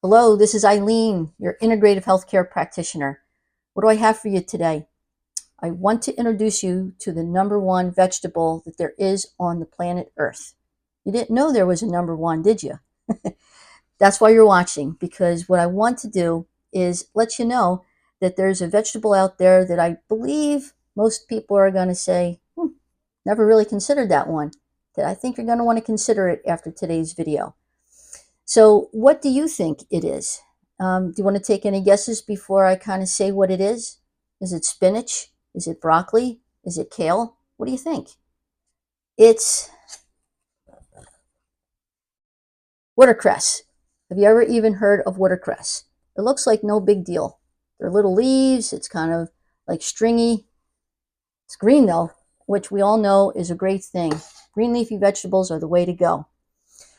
Hello, this is Eileen, your integrative healthcare practitioner. What do I have for you today? I want to introduce you to the number one vegetable that there is on the planet Earth. You didn't know there was a number one, did you? That's why you're watching, because what I want to do is let you know that there's a vegetable out there that I believe most people are going to say, never really considered that one. That I think you're going to want to consider it after today's video. So, what do you think it is? Do you want to take any guesses before I kind of say what it is? Is it spinach? Is it broccoli? Is it kale? What do you think? It's watercress. Have you ever even heard of watercress? It looks like no big deal. They're little leaves. It's kind of like stringy. It's green though, which we all know is a great thing. Green leafy vegetables are the way to go.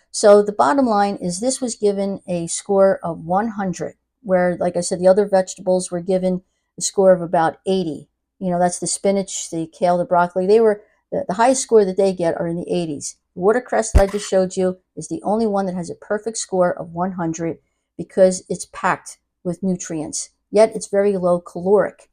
So the bottom line is this was given a score of 100, where, like I said, the other vegetables were given a score of about 80. You know, that's the spinach, the kale, the broccoli. They were the highest score that they get are in the 80s. The watercress that I just showed you is the only one that has a perfect score of 100 because it's packed with nutrients, yet it's very low caloric.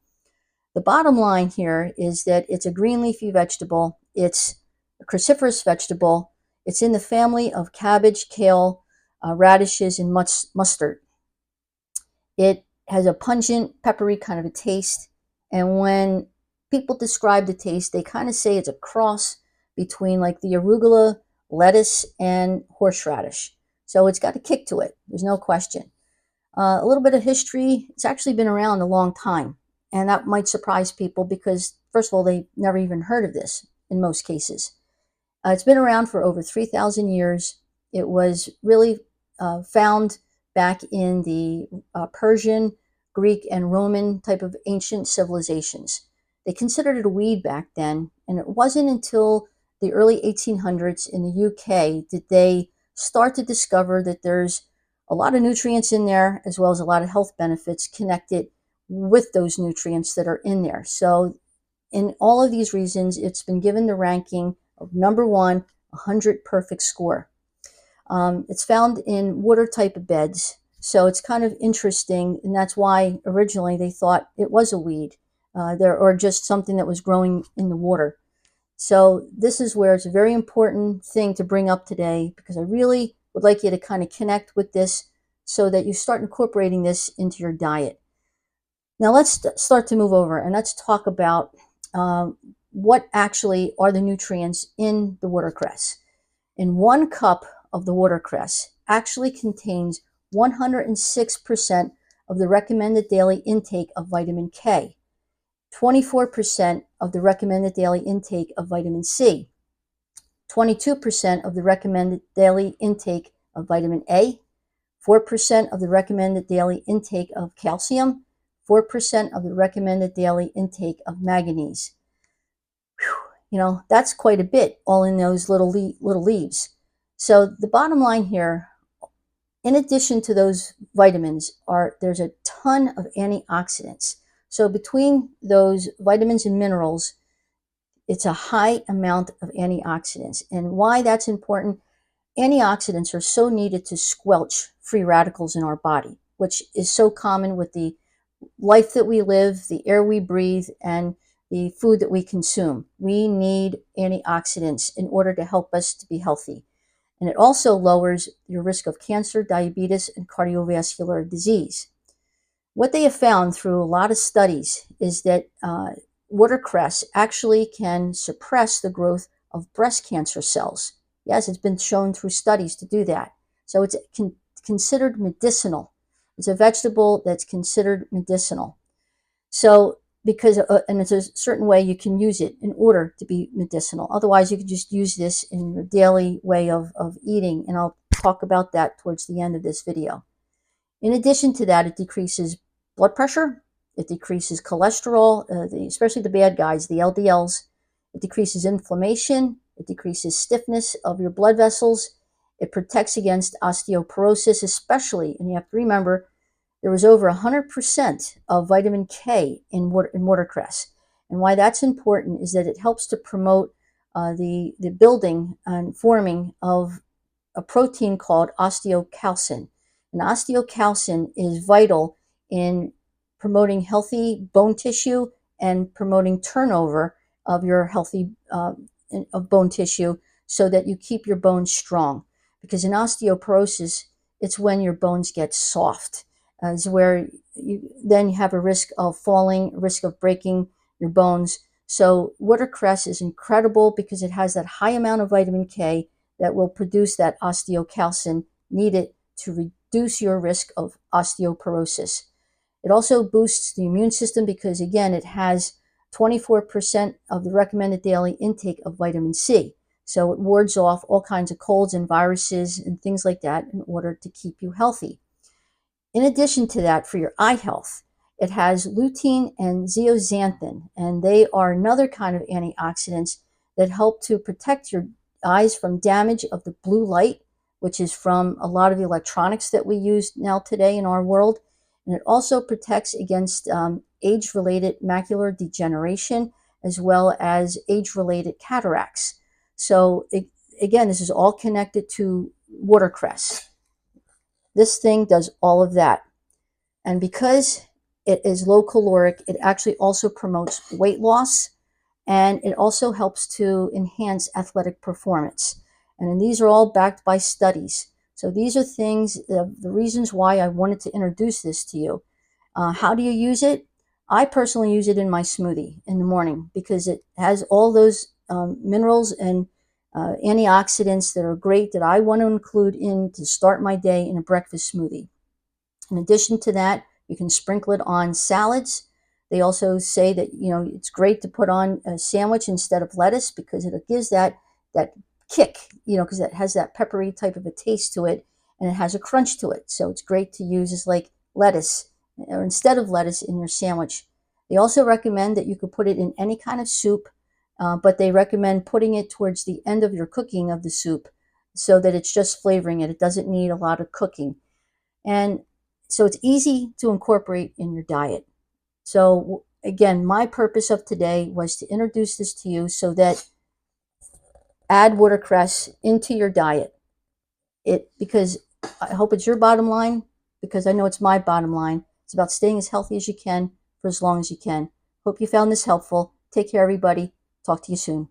The bottom line here is that it's a green leafy vegetable. It's a cruciferous vegetable. It's in the family of cabbage, kale, radishes, and mustard. It has a pungent, peppery kind of a taste. And when people describe the taste, they kind of say it's a cross between like the arugula, lettuce, and horseradish. So it's got a kick to it. There's no question. A little bit of history. It's actually been around a long time. And that might surprise people because, first of all, they never even heard of this in most cases. It's been around for over 3,000 years. It was really found back in the Persian, Greek, and Roman type of ancient civilizations. They considered it a weed back then, and it wasn't until the early 1800s in the UK did they start to discover that there's a lot of nutrients in there, as well as a lot of health benefits connected with those nutrients that are in there. So, in all of these reasons, it's been given the ranking of number one, 100 perfect score. It's found in water type of beds, so it's kind of interesting, and that's why originally they thought it was a weed, or just something that was growing in the water. So this is where it's a very important thing to bring up today, because I really would like you to kind of connect with this so that you start incorporating this into your diet. Now let's start to move over and let's talk about what actually are the nutrients in the watercress. In 1 cup of the watercress actually contains 106% of the recommended daily intake of vitamin K, 24% of the recommended daily intake of vitamin C, 22% of the recommended daily intake of vitamin A, 4% of the recommended daily intake of calcium, 4% of the recommended daily intake of manganese. You know, that's quite a bit, all in those little leaves. So the bottom line here, in addition to those vitamins, there's a ton of antioxidants. So between those vitamins and minerals, it's a high amount of antioxidants. And why that's important, antioxidants are so needed to squelch free radicals in our body, which is so common with the life that we live, the air we breathe, and the food that we consume. We need antioxidants in order to help us to be healthy. And it also lowers your risk of cancer, diabetes, and cardiovascular disease. What they have found through a lot of studies is that watercress actually can suppress the growth of breast cancer cells. Yes, it's been shown through studies to do that. So it's considered medicinal. It's a vegetable that's considered medicinal. So and it's a certain way you can use it in order to be medicinal. Otherwise, you can just use this in your daily way of eating, and I'll talk about that towards the end of this video. In addition to that, it decreases blood pressure, it decreases cholesterol, especially the bad guys, the LDLs. It decreases inflammation, it decreases stiffness of your blood vessels. It protects against osteoporosis, especially, and you have to remember, there was over 100% of vitamin K in watercress. And why that's important is that it helps to promote the building and forming of a protein called osteocalcin. And osteocalcin is vital in promoting healthy bone tissue and promoting turnover of your healthy of bone tissue so that you keep your bones strong. Because in osteoporosis, it's when your bones get soft. Is where you have a risk of falling, risk of breaking your bones. So watercress is incredible because it has that high amount of vitamin K that will produce that osteocalcin needed to reduce your risk of osteoporosis. It also boosts the immune system because, again, it has 24% of the recommended daily intake of vitamin C. So it wards off all kinds of colds and viruses and things like that in order to keep you healthy. In addition to that, for your eye health, it has lutein and zeaxanthin, and they are another kind of antioxidants that help to protect your eyes from damage of the blue light, which is from a lot of the electronics that we use now today in our world. And it also protects against age-related macular degeneration as well as age-related cataracts. So again, this is all connected to watercress. This thing does all of that. And because it is low caloric, it actually also promotes weight loss, and it also helps to enhance athletic performance. And these are all backed by studies. So these are things, the reasons why I wanted to introduce this to you. How do you use it? I personally use it in my smoothie in the morning because it has all those minerals and antioxidants that are great that I want to include in to start my day in a breakfast smoothie. In addition to that, you can sprinkle it on salads. They also say that, it's great to put on a sandwich instead of lettuce because it gives that kick, because it has that peppery type of a taste to it and it has a crunch to it. So it's great to use as like lettuce or instead of lettuce in your sandwich. They also recommend that you could put it in any kind of soup, but they recommend putting it towards the end of your cooking of the soup so that it's just flavoring it. It doesn't need a lot of cooking. And so it's easy to incorporate in your diet. So again, my purpose of today was to introduce this to you so that add watercress into your diet. Because I hope it's your bottom line, because I know it's my bottom line. It's about staying as healthy as you can for as long as you can. Hope you found this helpful. Take care, everybody. Talk to you soon.